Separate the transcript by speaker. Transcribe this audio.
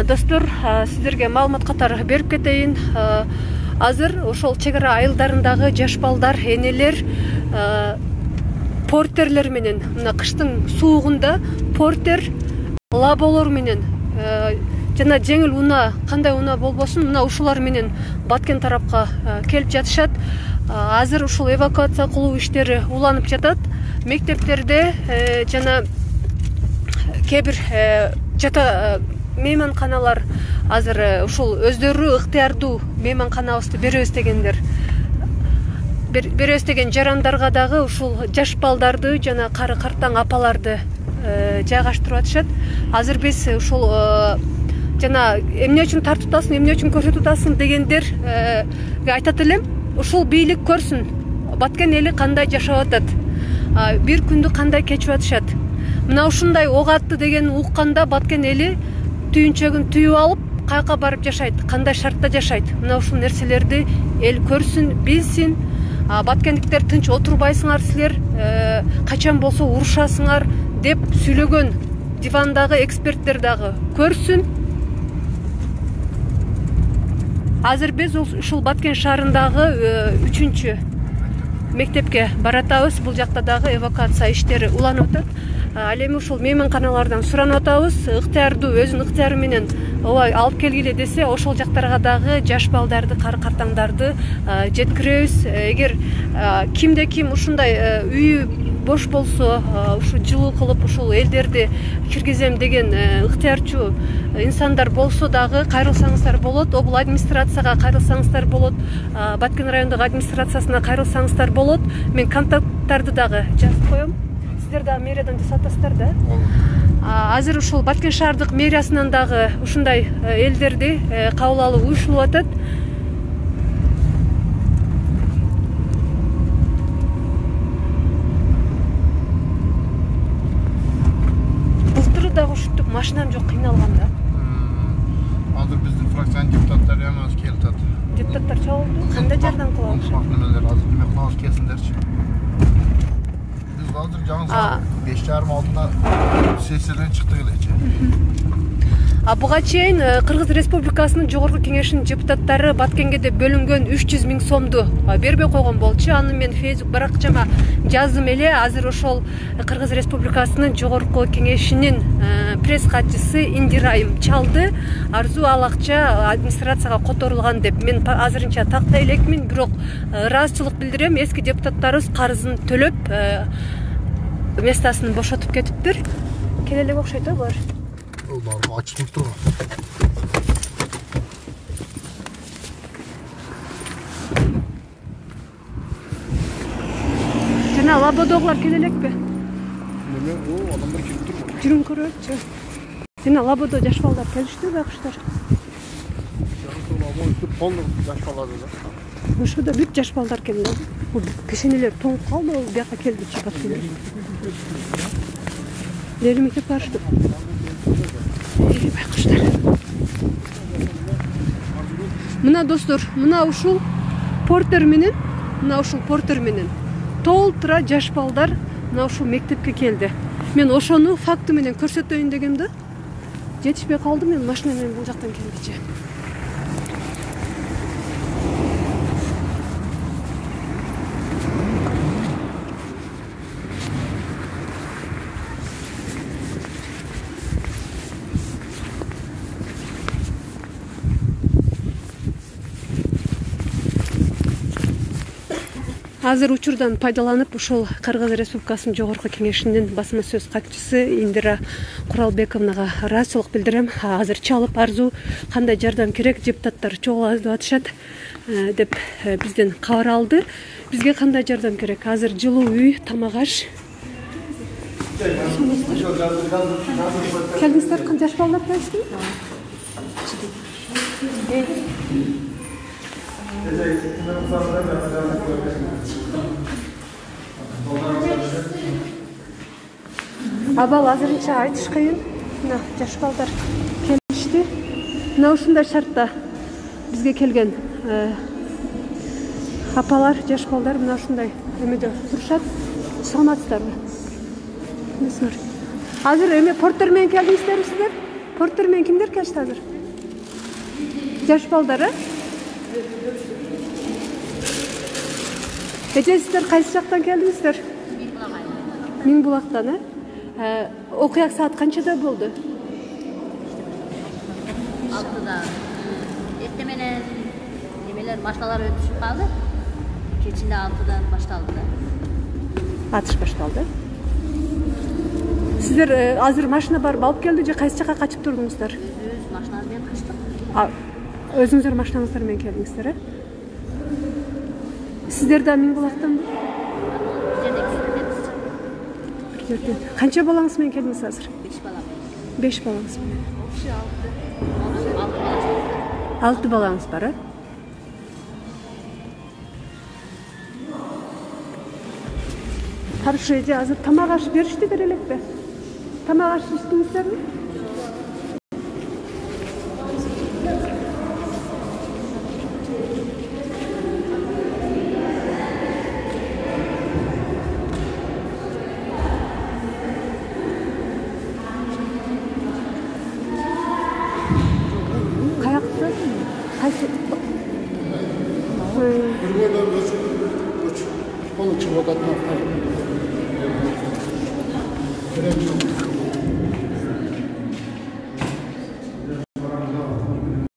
Speaker 1: Достор, сіздерге маалымат катары берип кетейин. Азыр ошол чек ара айылдарындагы жаш балдар, энелер портерлер менен, мына кыштын суугунда портер лаболор менен жана жеңил унаа, кандай унаа болбосун, мына ушулар менен Баткен тарапка келип жатышат. Азыр ушул эвакуация кылуу иштери уланып жатат. Мектептерде жана кээ бир жата мейманканалар азыр ушул өздөрү ыктыярдуу мейманканабызды беребиз деген жарандарга дагы ушул жаш балдарды жана кары картаң апаларды жайгаштырып атышат. Азыр биз ушул жана эмне үчүн тартып атасың, эмне үчүн көрсөтүп атасың дегендерге айтат элем. Ушул бийлик көрсүн, Баткен эли кандай жашап атат, бир күндү кандай кечип атышат. Мына ушундай ок атты деген укканда Баткен эли түйүнчөгүн түйүп алып, каяка барып жашайт, кандай шартта жашайт. Мына ушул нерселерди эл көрсүн, билсин. Баткендиктер тынч отурбайсыңар силер, качан болсо урушасыңар деп сүйлөгөн дивандагы эксперттер дагы көрсүн. Азыр биз ушул Баткен шаарындагы 3-чү мектепке баратабыз. Бул жакта дагы эвакуация иштери уланып атат. Ал эми ушул мейманканалардан суранып атабыз, ыктыярдуу өзүнүн ыктыяры менен ооба алып келгиле десе, ошол жактарга дагы жаш балдарды, кары картаңдарды жеткиребиз. Эгер кимде ким ушундай үйү бош болсо, ушу жылуу кылып ушул элдерди киргизем деген ыктыярчу инсандар болсо дагы кайрылсаңыздар болот. Обул администрацияга кайрылсаңыздар болот, Баткен райондук администрациясына кайрылсаңыздар болот. Мен контакттарды дагы жазып коем. Сиздер дагы мэриядан жасап атасыздар да. Азыр ушул Баткен шаардык мэриясынан дагы ушундай элдерди кабыл алуу уюштурулуп атат. Былтыр дагы ушинтип машинам жок, кыйналган да.
Speaker 2: Азыр биздин фракциянын депутаттары эмес келип атат.
Speaker 1: Депутаттар чогулду, кандай жардам кылып атышат?
Speaker 2: Немелер азыр эме кылабыз келсиндерчи. Биз азыр жаңы саат 5:30 сессиядан чыктык элечи.
Speaker 1: Буга чейин Кыргыз Республикасынын Жогорку Кеңешинин депутаттары Баткенге деп бөлүнгөн 300 000 сомду бербей койгон болчу. Аны мен Facebook баракчама жаздым эле. Азыр ошол Кыргыз Республикасынын Жогорку Кеңешинин пресс катчысы Индирайым чалды. Арзу ал акча администрацияга которулган деп мен азырынча тактай элекмин, бирок ыраазычылык билдирем. Эски депутаттарыбыз карызын төлөп местасын бошотуп кетиптир. Келе элек окшойт да булар.
Speaker 2: Олар ачылып турган.
Speaker 1: Жана лабодогулар келе элекпи?
Speaker 2: Неме, адамдар келип турбу?
Speaker 1: Жүрүн көрөчү. Жана лабодо жаш балдар келишти байкуштар.
Speaker 2: Полный жаш балдар да.
Speaker 1: Ошода бүт жаш балдар келди. Бул кишенелер тоңуп калды, ол бияка келдичи Баткенге. Дери мектеп барышты. Байкуштар. Мына достор, мына ушул портер менен, толтура жаш балдар мына ушул мектепке келди. Мен ошону факты менен көрсөтөйүн дегем да. Жетишпей калды, мен машина менен бул жактан келдичи. Азыр учурдан пайдаланып ушул Кыргыз Республикасынын Жогорку Кеңешинин басма сөз катчысы Индира Куралбековнага ыраазычылык билдирем. Азыр чалып арзуу кандай жардам керек, депутаттар чогулабыз деп атышат деп бизден кабар алды. Бизге кандай жардам керек? Азыр жылуу үй, тамак аш. Келдиңиздер, жаш балдар келишти? Абал азырынча айтыш кыйын. Мына жаш балдар келишти. Мына ушундай шартта бизге келген апалар, жаш балдар мына ушундай эмеде турушат. Саламатсыздарбы? Азыр эме портер менен келдиңиздерби сиздер? Porter men kimler kaçtı hazır? Жаш балдары? Ece sizler qayсы жақтан келдіңіздер? Миңбулақтан, Оқияқ saat қаншада болды?
Speaker 3: 6'da. Ertemelen yemeler машиналар өтүшүп калды. Кечинде 6'dan башталды.
Speaker 1: Атыш башталды. Сіздер азыр машина барып алып келді же қайсы жаққа қачып тұрдыңыздар?
Speaker 3: Өз машинабызбен качтык.
Speaker 1: Өзіңіздер машинаңыздармен келдіңіздер, ә? Сіздер де Миңбулақтан? Қанша балаңызбен келдіңіз азыр?
Speaker 3: 5 балам.
Speaker 1: 5 балаңызбен.
Speaker 3: 6
Speaker 1: 6 балаңыз бар, ә? Хорошо, еде азыр тамақ ашып берішті берелек бе? Тамақ ашып іштіңіздер ме? Қаяқты? Қайсы?
Speaker 2: Получил вот одно.